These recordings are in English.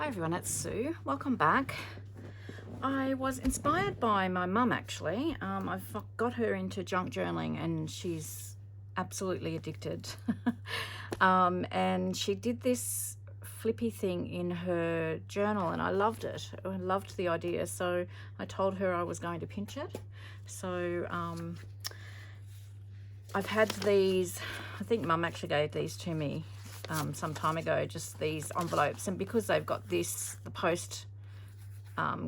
Hi everyone, it's Sue. Welcome back. I was inspired by my mum actually. I've got her into junk journaling and she's absolutely addicted. And she did this flippy thing in her journal and I loved it. I loved the idea, so I told her I was going to pinch it. So I've had these, I think Mum actually gave these to me some time ago, just these envelopes, and because they've got this, the post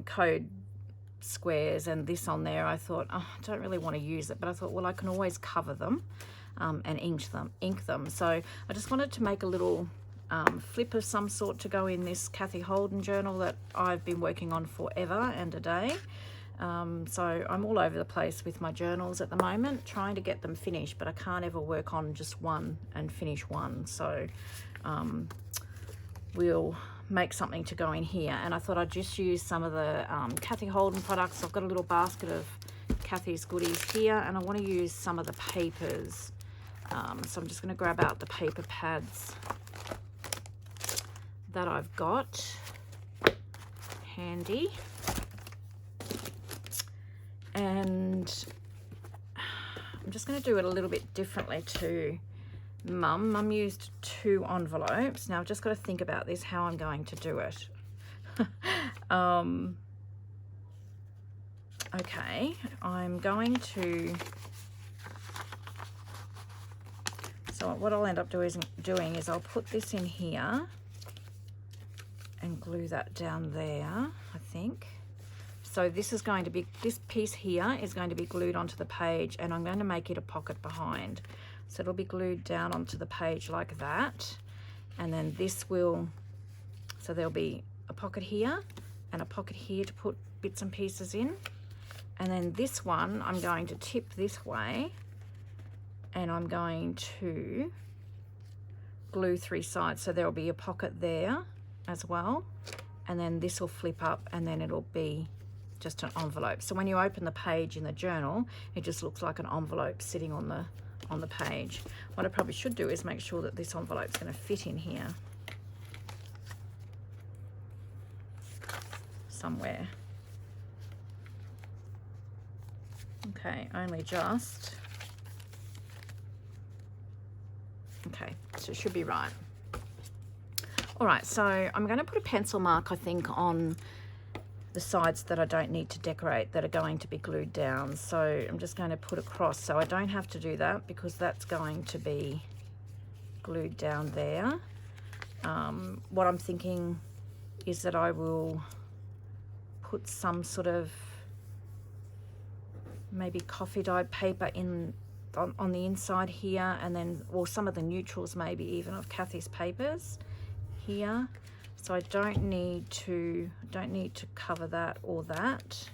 code squares and this on there, I thought, oh, I don't really want to use it, but I thought, well, I can always cover them and ink them. So I just wanted to make a little flip of some sort to go in this Kathy Holden journal that I've been working on forever and a day. So I'm all over the place with my journals at the moment, trying to get them finished, but I can't ever work on just one and finish one. So we'll make something to go in here, and I thought I'd just use some of the Kathy Holden products. I've got a little basket of Kathy's goodies here, and I want to use some of the papers. So I'm just going to grab out the paper pads that I've got handy. And I'm just going to do it a little bit differently to Mum. Mum used 2 envelopes. Now I've just got to think about this, how I'm going to do it. Okay, I'm going to, so what I'll end up doing is I'll put this in here and glue that down there, I think. So this is going to be, this piece here is going to be glued onto the page, and I'm going to make it a pocket behind. So it'll be glued down onto the page like that. And then this will, so there'll be a pocket here and a pocket here to put bits and pieces in. And then this one, I'm going to tip this way and I'm going to glue 3 sides. So there'll be a pocket there as well. And then this will flip up and then it'll be just an envelope. So when you open the page in the journal, it just looks like an envelope sitting on the page. What I probably should do is make sure that this envelope's going to fit in here somewhere. Okay, only just. Okay, so it should be right. All right, so I'm going to put a pencil mark, I think, on the sides that I don't need to decorate, that are going to be glued down. So I'm just going to put across, so I don't have to do that because that's going to be glued down there. What I'm thinking is that I will put some sort of maybe coffee dyed paper in on the inside here, and then, or some of the neutrals maybe even of Kathy's papers here. So I don't need to cover that or that.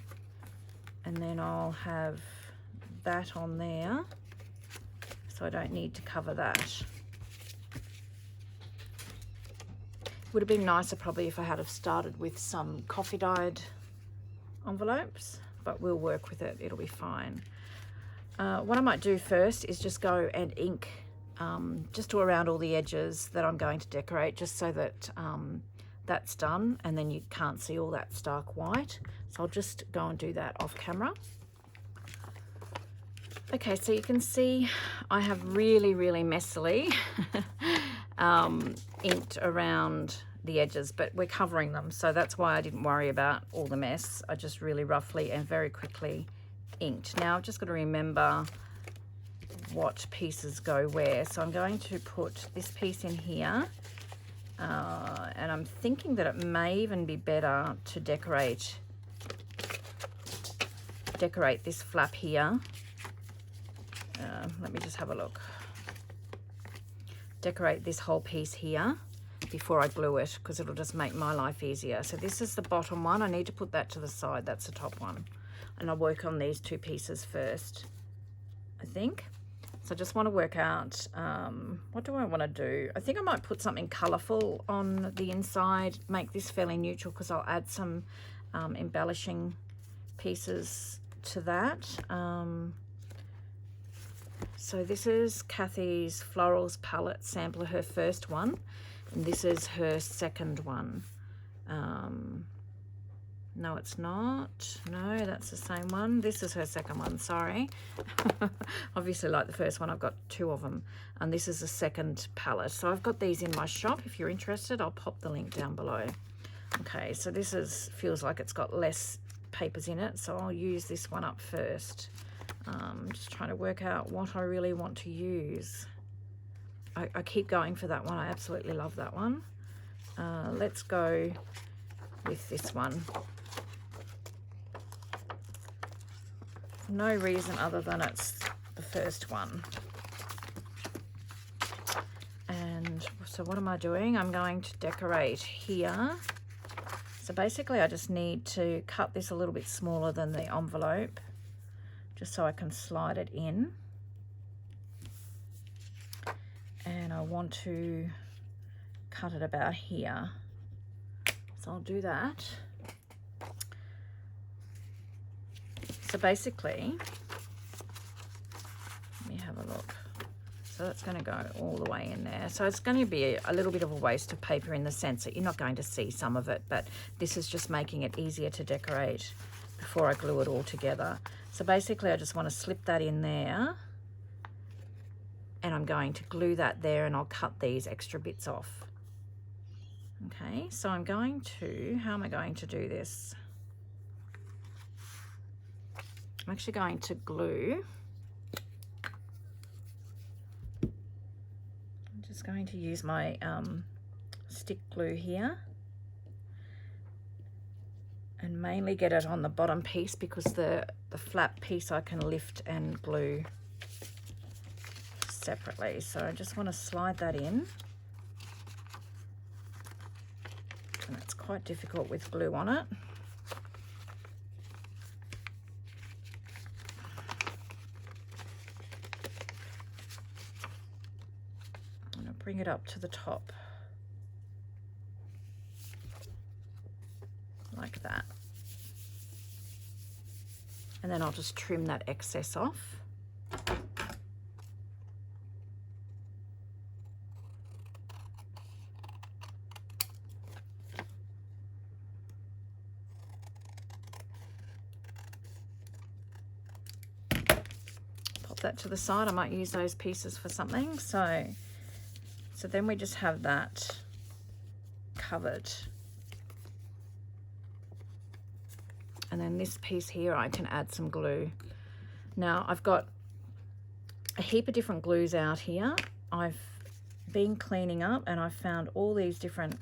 And then I'll have that on there. So I don't need to cover that. Would have been nicer probably if I had have started with some coffee dyed envelopes, but we'll work with it, it'll be fine. What I might do first is just go and ink just around all the edges that I'm going to decorate, just so that that's done and then you can't see all that stark white. So I'll just go and do that off camera. Okay, so you can see I have really messily inked around the edges, but we're covering them, so that's why I didn't worry about all the mess. I just really roughly and very quickly inked. Now I've just got to remember what pieces go where. So I'm going to put this piece in here. And I'm thinking that it may even be better to decorate this flap here. Let me just have a look. Decorate this whole piece here before I glue it, because it'll just make my life easier. So this is the bottom one. I need to put that to the side. That's the top one. And I'll work on these 2 pieces first, I think. So I just want to work out, what do I want to do? I think I might put something colourful on the inside, make this fairly neutral, because I'll add some embellishing pieces to that. So this is Kathy's Florals palette sampler, her first one, and this is her second one. No, it's not. No, that's the same one. This is her second one, sorry. Obviously, like the first one, I've got 2 of them. And this is the second palette. So I've got these in my shop. If you're interested, I'll pop the link down below. Okay, so this feels like it's got less papers in it. So I'll use this one up first. Just trying to work out what I really want to use. I keep going for that one. I absolutely love that one. Let's go with this one. No reason other than it's the first one. And so what am I doing? I'm going to decorate here. So basically I just need to cut this a little bit smaller than the envelope, just so I can slide it in. And I want to cut it about here. So I'll do that. So basically, let me have a look. So that's going to go all the way in there. So it's going to be a little bit of a waste of paper in the sense that you're not going to see some of it, but this is just making it easier to decorate before I glue it all together. So basically I just want to slip that in there, and I'm going to glue that there, and I'll cut these extra bits off. Okay, so I'm going to, how am I going to do this? I'm actually going to glue. I'm just going to use my stick glue here, and mainly get it on the bottom piece because the flat piece I can lift and glue separately. So I just want to slide that in. And it's quite difficult with glue on it. I'm going to bring it up to the top. Like that. And then I'll just trim that excess off. That to the side. I might use those pieces for something. So then we just have that covered. And then this piece here I can add some glue. Now I've got a heap of different glues out here. I've been cleaning up and I've found all these different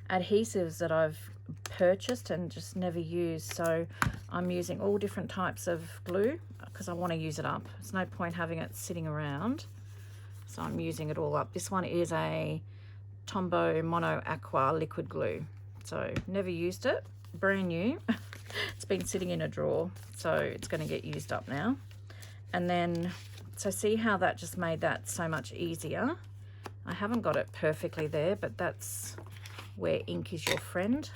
adhesives that I've purchased and just never used. So I'm using all different types of glue because I want to use it up. There's no point having it sitting around. So I'm using it all up. This one is a Tombow Mono Aqua liquid glue. So never used it, brand new. It's been sitting in a drawer, so it's going to get used up now. And then, so see how that just made that so much easier. I haven't got it perfectly there, but that's where ink is your friend.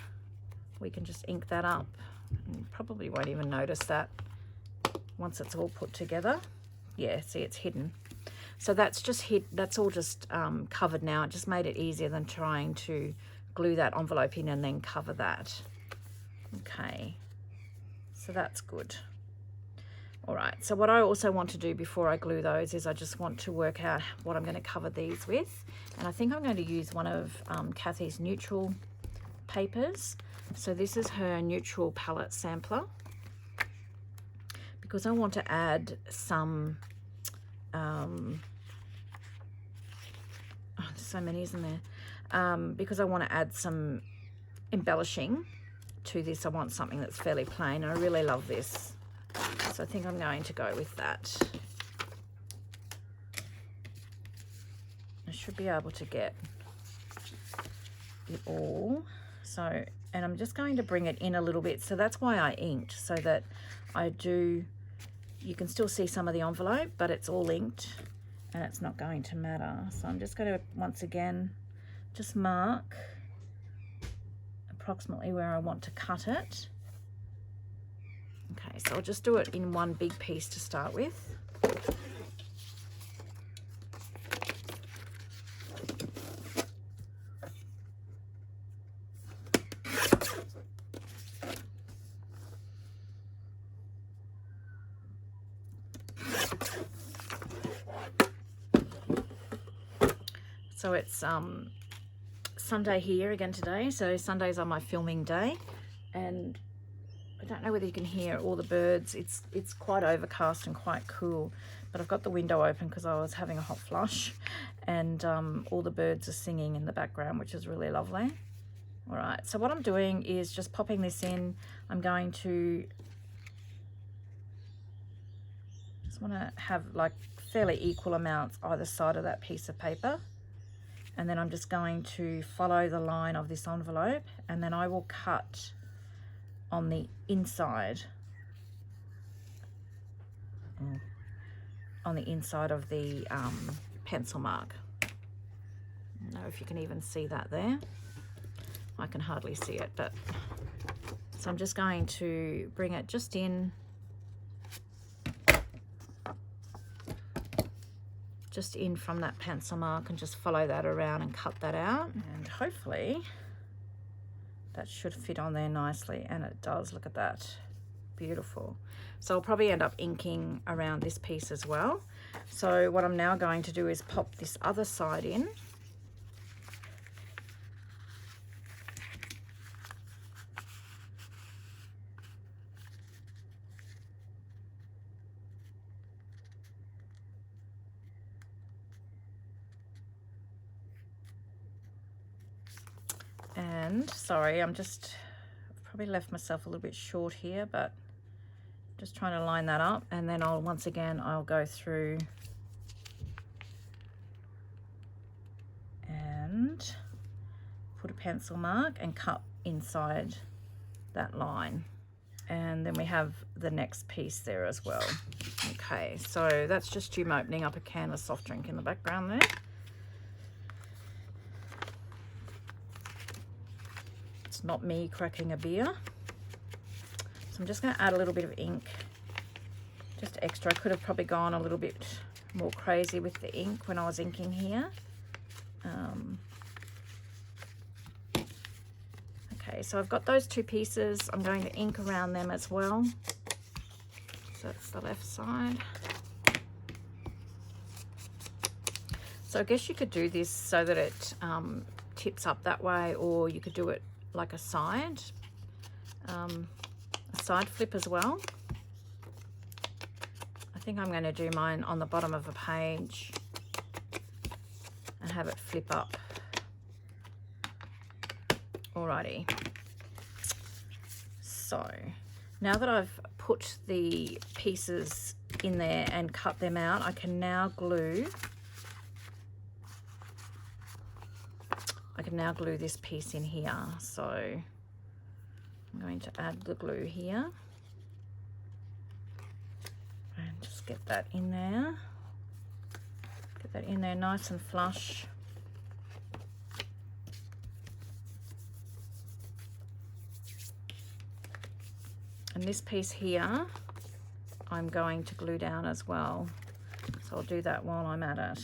We can just ink that up. You probably won't even notice that once it's all put together. Yeah, see, it's hidden. So that's just that's all just covered now. It just made it easier than trying to glue that envelope in and then cover that. Okay, so that's good. All right, so what I also want to do before I glue those is I just want to work out what I'm going to cover these with. And I think I'm going to use one of Kathy's neutral papers. So this is her neutral palette sampler, because I want to add some, oh, there's so many, isn't there? Because I want to add some embellishing to this. I want something that's fairly plain. I really love this. So I think I'm going to go with that. I should be able to get it all. So, and I'm just going to bring it in a little bit. So that's why I inked, so that I do, you can still see some of the envelope, but it's all inked and it's not going to matter. So I'm just going to, once again, just mark approximately where I want to cut it. Okay, so I'll just do it in one big piece to start with. So it's Sunday here again today. So Sundays are my filming day, and I don't know whether you can hear all the birds. It's quite overcast and quite cool, but I've got the window open because I was having a hot flush, and all the birds are singing in the background, which is really lovely. All right, so what I'm doing is just popping this in. I'm going to just want to have like fairly equal amounts either side of that piece of paper. And then I'm just going to follow the line of this envelope, and then I will cut on the inside, of the pencil mark. I don't know if you can even see that there. I can hardly see it, but so I'm just going to bring it just in, from that pencil mark, and just follow that around and cut that out, and hopefully that should fit on there nicely, and it does. Look at that, beautiful. So I'll probably end up inking around this piece as well. So what I'm now going to do is pop this other side in. And sorry, I've probably left myself a little bit short here, but just trying to line that up, and then I'll go through and put a pencil mark and cut inside that line, and then we have the next piece there as well. Okay, so that's just Jim opening up a can of soft drink in the background there. It's not me cracking a beer. So I'm just going to add a little bit of ink, just extra. I could have probably gone a little bit more crazy with the ink when I was inking here. Okay, so I've got those two pieces. I'm going to ink around them as well. So that's the left side. So I guess you could do this so that it tips up that way, or you could do it like a side flip as well. I think I'm going to do mine on the bottom of a page and have it flip up. Alrighty. So now that I've put the pieces in there and cut them out, I can now glue this piece in here. So I'm going to add the glue here and just get that in there. Get that in there nice and flush. And this piece here, I'm going to glue down as well. So I'll do that while I'm at it.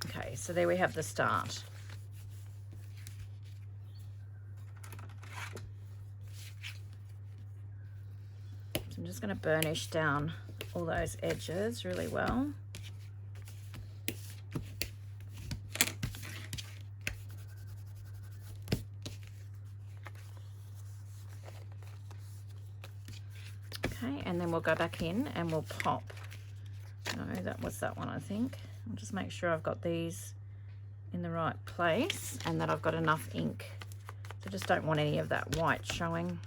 Okay, so there we have the start. So I'm just going to burnish down all those edges really well. Okay, and then we'll go back in and we'll pop. No, that was that one, I think. I'll just make sure I've got these in the right place and that I've got enough ink. So just don't want any of that white showing.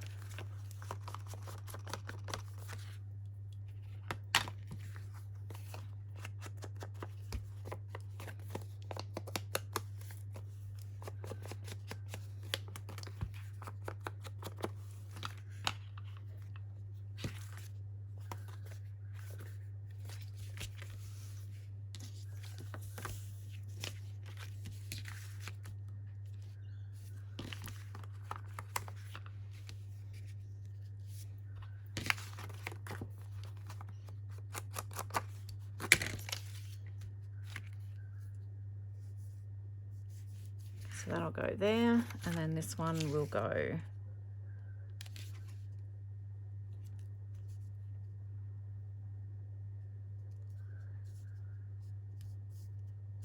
So that'll go there, and then this one will go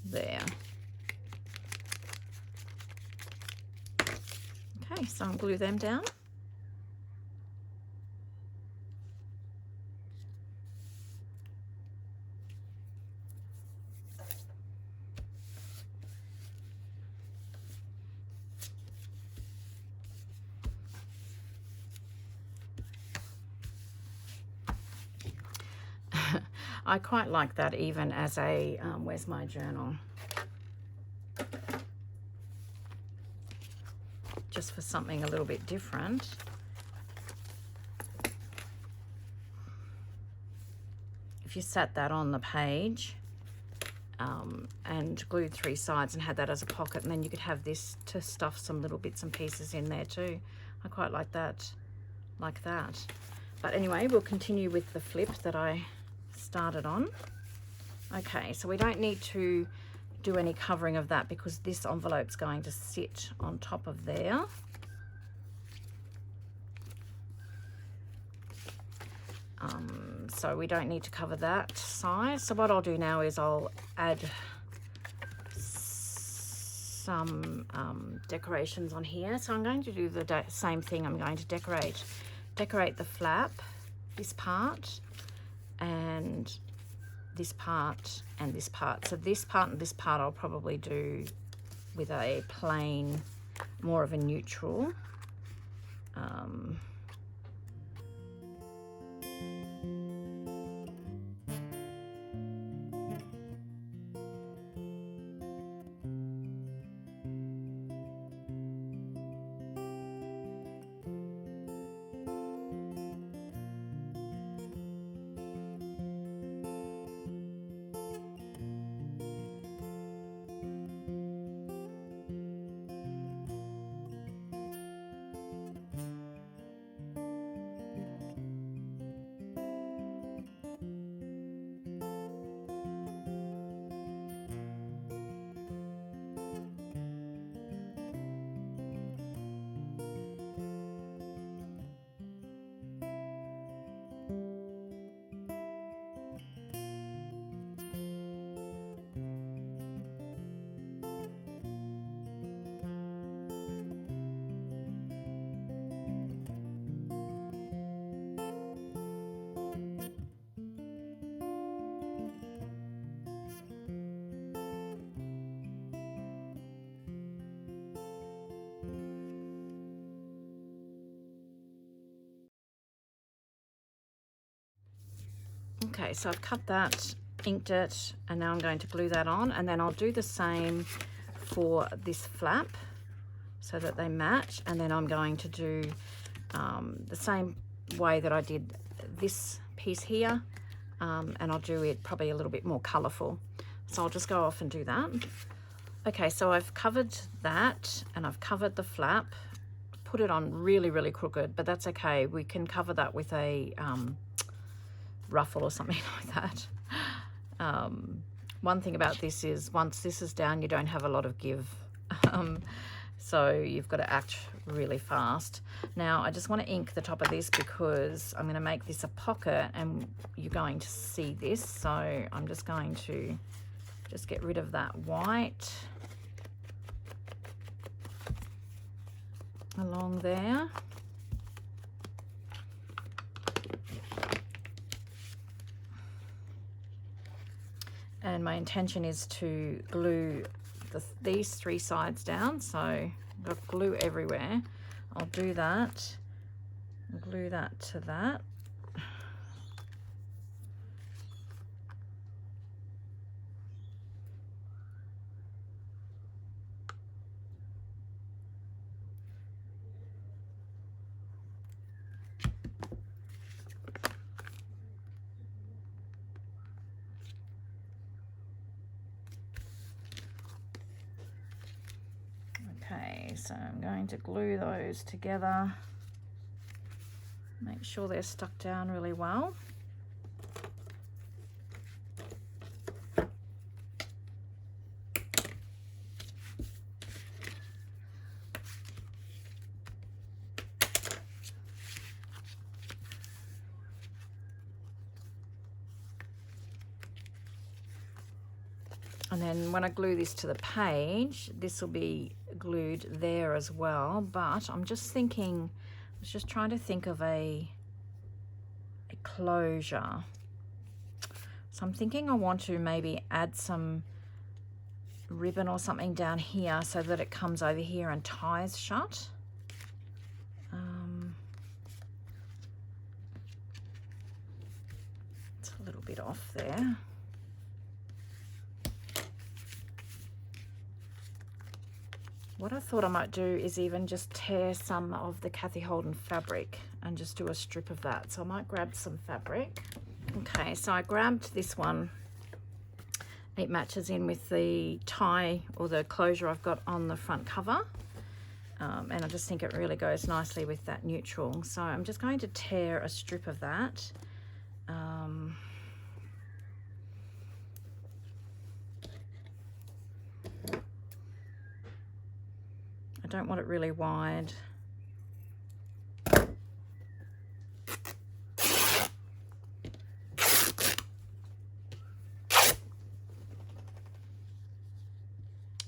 there. Okay, so I'll glue them down. I quite like that even as a, where's my journal? Just for something a little bit different. If you sat that on the page and glued 3 sides and had that as a pocket, and then you could have this to stuff some little bits and pieces in there too. I quite like that, like that. But anyway, we'll continue with the flip that I started on. Okay, so we don't need to do any covering of that because this envelope's going to sit on top of there. So we don't need to cover that side. So what I'll do now is I'll add some decorations on here. So I'm going to do the same thing. I'm going to decorate the flap, this part, and this part, and this part. So this part and this part I'll probably do with a plain, more of a neutral. Okay, so I've cut that, inked it, and now I'm going to glue that on, and then I'll do the same for this flap so that they match, and then I'm going to do the same way that I did this piece here, and I'll do it probably a little bit more colourful. So I'll just go off and do that. Okay, so I've covered that, and I've covered the flap, put it on really, really crooked, but that's okay. We can cover that with a ruffle or something like that. One thing about this is once this is down, you don't have a lot of give. So you've got to act really fast. Now I just want to ink the top of this because I'm going to make this a pocket and you're going to see this. So I'm just going to just get rid of that white along there. And my intention is to glue these 3 sides down. So I've got glue everywhere. I'll do that, glue that to that. Okay, so I'm going to glue those together. Make sure they're stuck down really well. And then when I glue this to the page, this will be glued there as well. But I'm just thinking, I was just trying to think of a closure. So I'm thinking I want to maybe add some ribbon or something down here so that it comes over here and ties shut. It's a little bit off there. What I thought I might do is even just tear some of the Kathy Holden fabric and just do a strip of that. So I might grab some fabric. Okay, so I grabbed this one. It matches in with the tie or the closure I've got on the front cover. And I just think it really goes nicely with that neutral. So I'm just going to tear a strip of that. I don't want it really wide.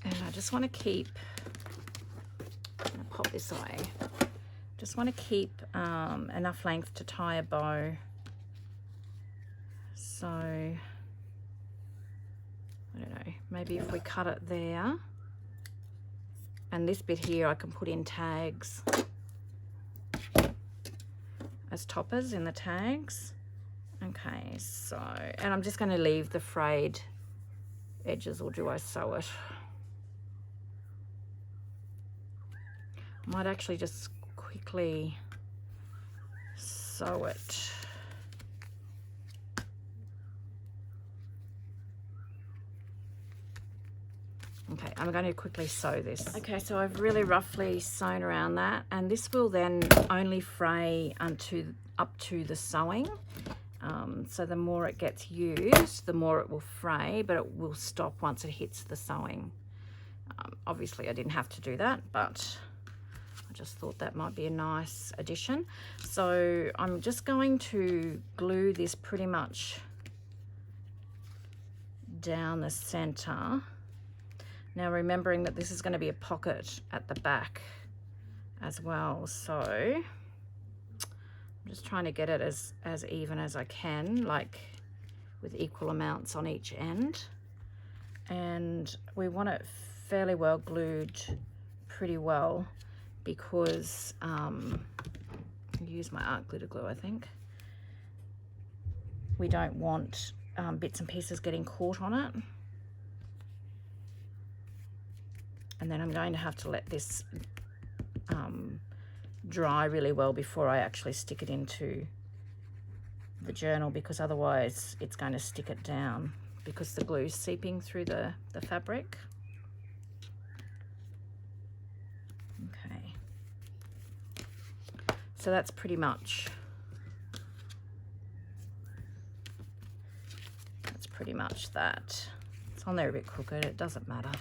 And I just want to keep, I'm going to pop this away. Just want to keep enough length to tie a bow. So, I don't know, maybe if we cut it there. And this bit here I can put in tags as toppers in the tags. Okay, so, and I'm just going to leave the frayed edges, or do I sew it? I might actually just quickly sew it. Okay, I'm going to quickly sew this. Okay, so I've really roughly sewn around that, and this will then only fray up to the sewing. So the more it gets used, the more it will fray, but it will stop once it hits the sewing. Obviously I didn't have to do that, but I just thought that might be a nice addition. So I'm just going to glue this pretty much down the center. Now remembering that this is going to be a pocket at the back as well, so I'm just trying to get it as even as I can, like with equal amounts on each end. And we want it fairly well glued pretty well because I'll use my art glitter glue, I think. We don't want bits and pieces getting caught on it. And then I'm going to have to let this dry really well before I actually stick it into the journal, because otherwise it's going to stick it down because the glue's seeping through the fabric. Okay. So that's pretty much that. It's on there a bit crooked, it doesn't matter.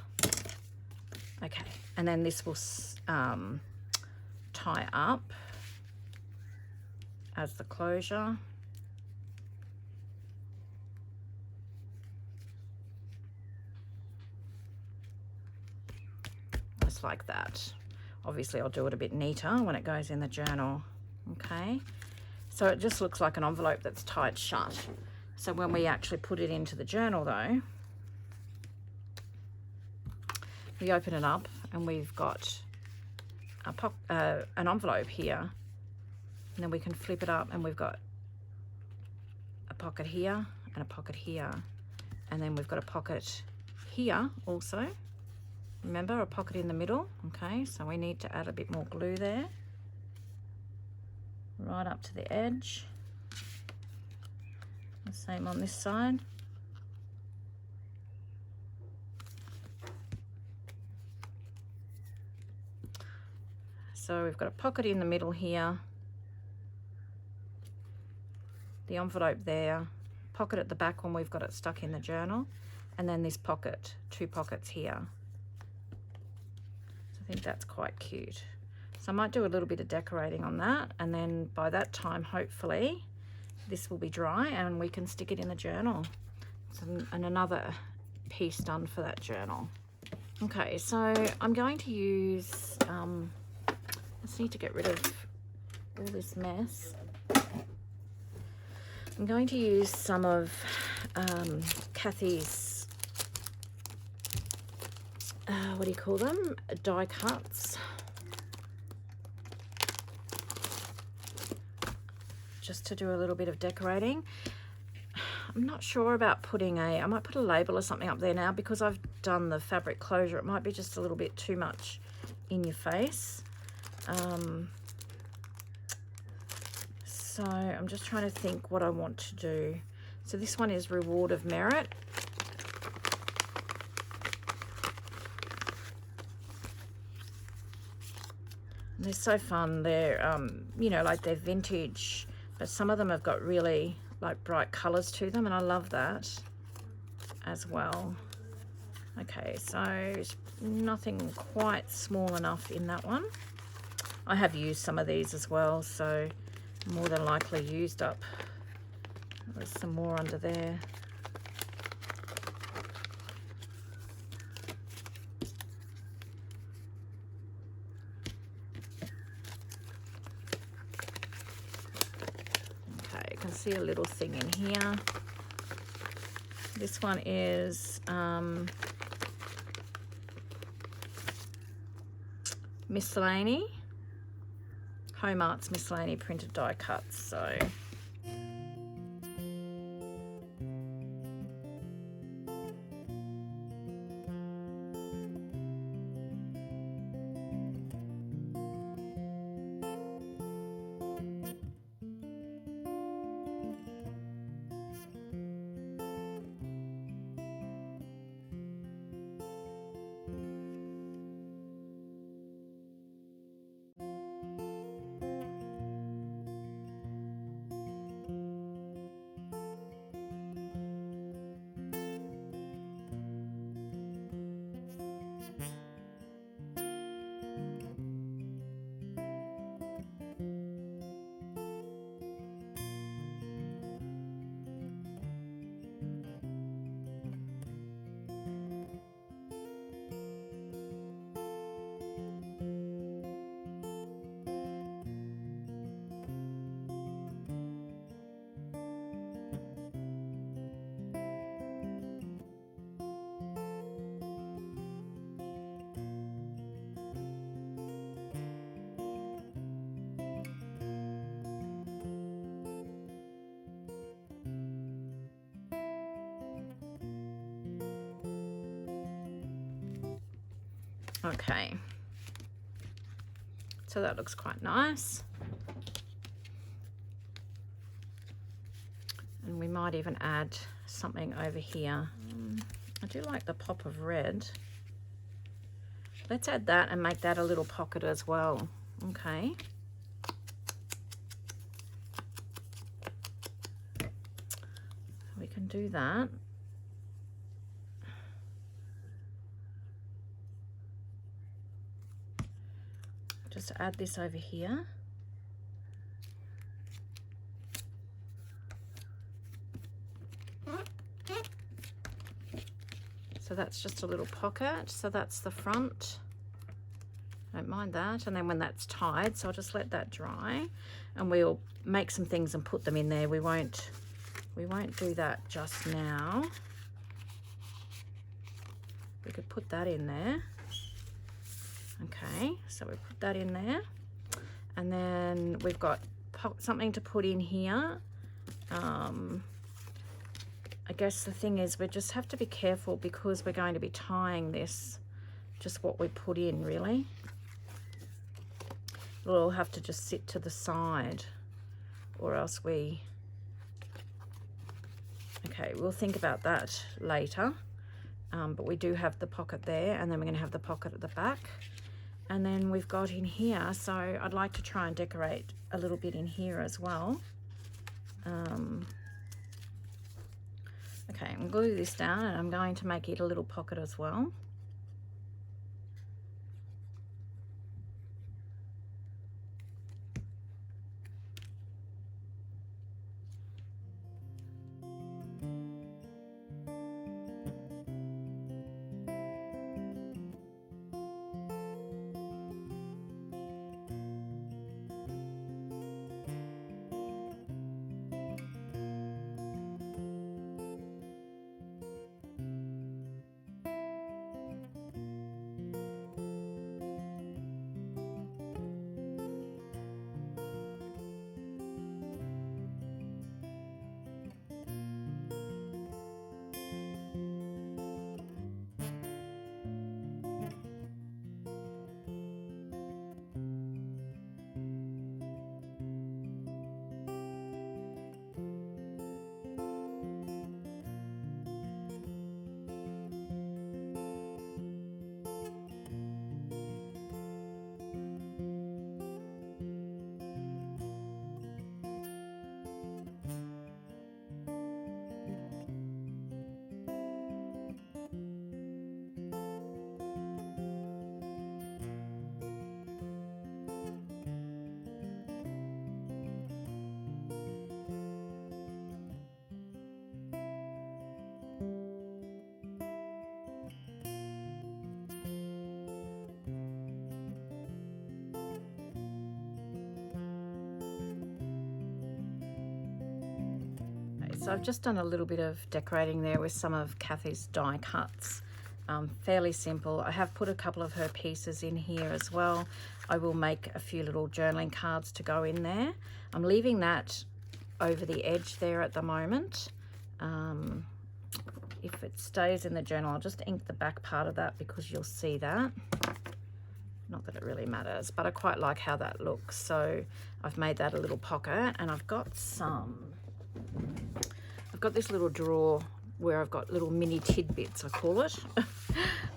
Okay, and then this will tie up as the closure. Just like that. Obviously I'll do it a bit neater when it goes in the journal. Okay, so it just looks like an envelope that's tied shut. So when we actually put it into the journal though, we open it up and we've got an envelope here, and then we can flip it up and we've got a pocket here and a pocket here, and then we've got a pocket here also. Remember, a pocket in the middle. Okay, so we need to add a bit more glue there, right up to the edge. The same on this side. So we've got a pocket in the middle here, the envelope there, pocket at the back when we've got it stuck in the journal, and then this pocket, 2 pockets here. So I think that's quite cute. So I might do a little bit of decorating on that, and then by that time hopefully this will be dry and we can stick it in the journal. So, and another piece done for that journal. Okay, so I'm going to use, I just need to get rid of all this mess. I'm going to use some of Kathy's, what do you call them? Die cuts. Just to do a little bit of decorating. I'm not sure about putting I might put a label or something up there now because I've done the fabric closure. It might be just a little bit too much in your face. So I'm just trying to think what I want to do. So this one is Reward of Merit. And they're so fun. They're, you know, like they're vintage, but some of them have got really like bright colors to them, and I love that as well. Okay, so nothing quite small enough in that one. I have used some of these as well, so more than likely used up. There's some more under there. Okay, you can see a little thing in here. This one is Miscellany, Home Arts Miscellany printed die cuts. So okay, so that looks quite nice. And we might even add something over here. I do like the pop of red. Let's add that and make that a little pocket as well. Okay. We can do that. Just add this over here. So that's just a little pocket. So that's the front. Don't mind that. And then when that's tied, so I'll just let that dry, and we'll make some things and put them in there. We won't do that just now. We could put that in there. Okay, so we put that in there, and then we've got something to put in here. I guess the thing is we just have to be careful because we're going to be tying this, just what we put in really. It'll have to just sit to the side, or else we, okay, we'll think about that later. But we do have the pocket there, and then we're going to have the pocket at the back. And then we've got in here, so I'd like to try and decorate a little bit in here as well. Okay, I'm going to glue this down, and I'm going to make it a little pocket as well. So I've just done a little bit of decorating there with some of Kathy's die cuts. Fairly simple. I have put a couple of her pieces in here as well. I will make a few little journaling cards to go in there. I'm leaving that over the edge there at the moment. If it stays in the journal, I'll just ink the back part of that because you'll see that. Not that it really matters, but I quite like how that looks. So I've made that a little pocket, and I've got this little drawer where I've got little mini tidbits, I call it.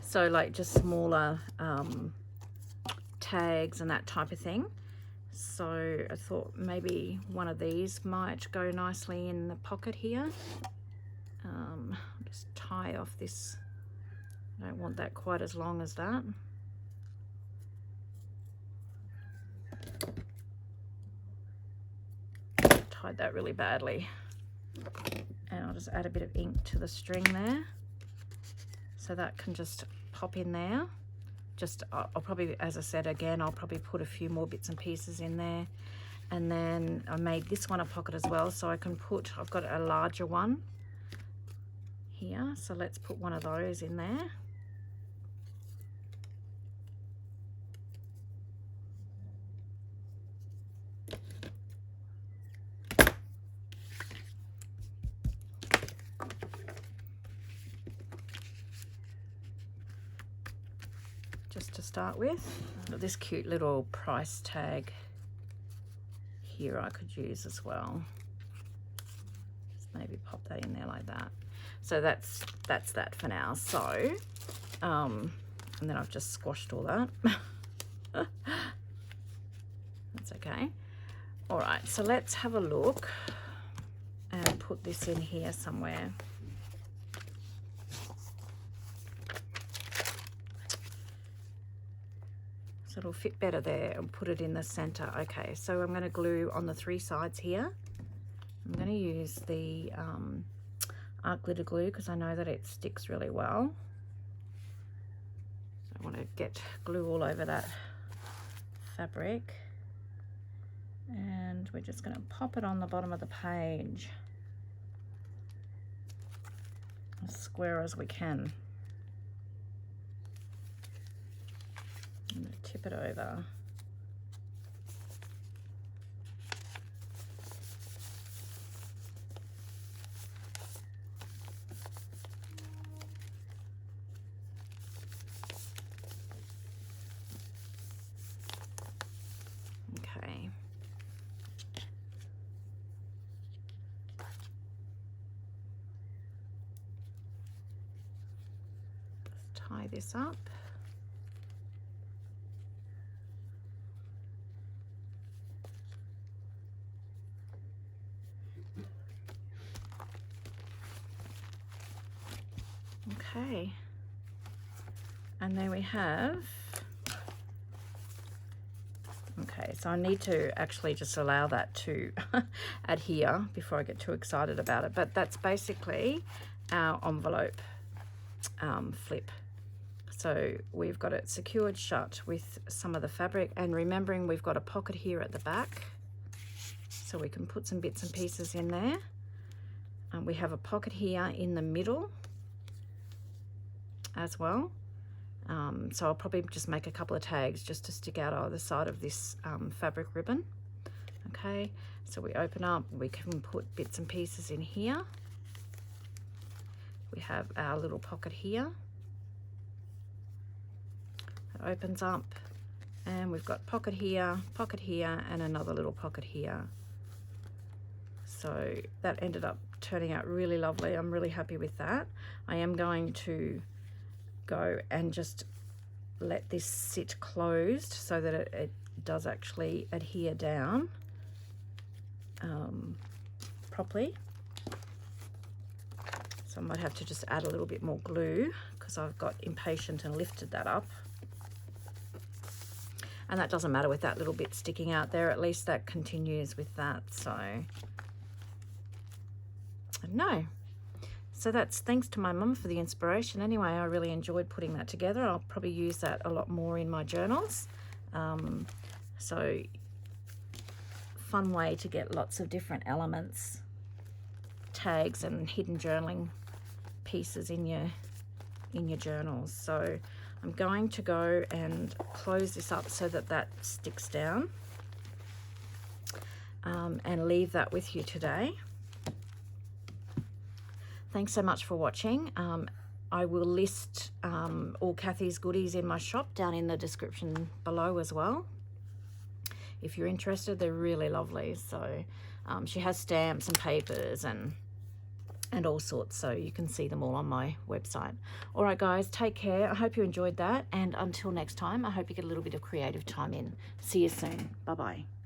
So like just smaller tags and that type of thing. So I thought maybe one of these might go nicely in the pocket here. Just tie off this. I don't want that quite as long as that. Tied that really badly. And I'll just add a bit of ink to the string there. So that can just pop in there. Just, I'll probably, as I said again, I'll probably put a few more bits and pieces in there. And then I made this one a pocket as well, so I can put, I've got a larger one here, so let's put one of those in there. Just to start with, this cute little price tag here I could use as well. Just maybe pop that in there like that. So that's that for now. So and then I've just squashed all that. That's okay. All right, so let's have a look and put this in here somewhere. So it'll fit better there, and put it in the center. Okay, so I'm going to glue on the 3 sides here. I'm going to use the art glitter glue because I know that it sticks really well. So I want to get glue all over that fabric. And we're just going to pop it on the bottom of the page as square as we can. I'm going to tip it over. Okay. Let's tie this up. Okay, and then we have, okay, so I need to actually just allow that to adhere before I get too excited about it, but that's basically our envelope flip. So we've got it secured shut with some of the fabric, and remembering we've got a pocket here at the back, so we can put some bits and pieces in there. And we have a pocket here in the middle as well. So I'll probably just make a couple of tags just to stick out either side of this fabric ribbon. Okay, so we open up, we can put bits and pieces in here. We have our little pocket here. It opens up, and we've got pocket here, and another little pocket here. So that ended up turning out really lovely. I'm really happy with that. I am going to go and just let this sit closed so that it does actually adhere down properly. So I might have to just add a little bit more glue because I've got impatient and lifted that up. And that doesn't matter with that little bit sticking out there, at least that continues with that. So I don't know. So that's thanks to my mum for the inspiration. Anyway, I really enjoyed putting that together. I'll probably use that a lot more in my journals. So fun way to get lots of different elements tags and hidden journaling pieces in your journals. So I'm going to go and close this up so that that sticks down, and leave that with you today. Thanks so much for watching. I will list all Kathy's goodies in my shop down in the description below as well. If you're interested, they're really lovely. So she has stamps and papers and all sorts, so you can see them all on my website. All right, guys, take care. I hope you enjoyed that, and until next time, I hope you get a little bit of creative time in. See you soon. Bye-bye.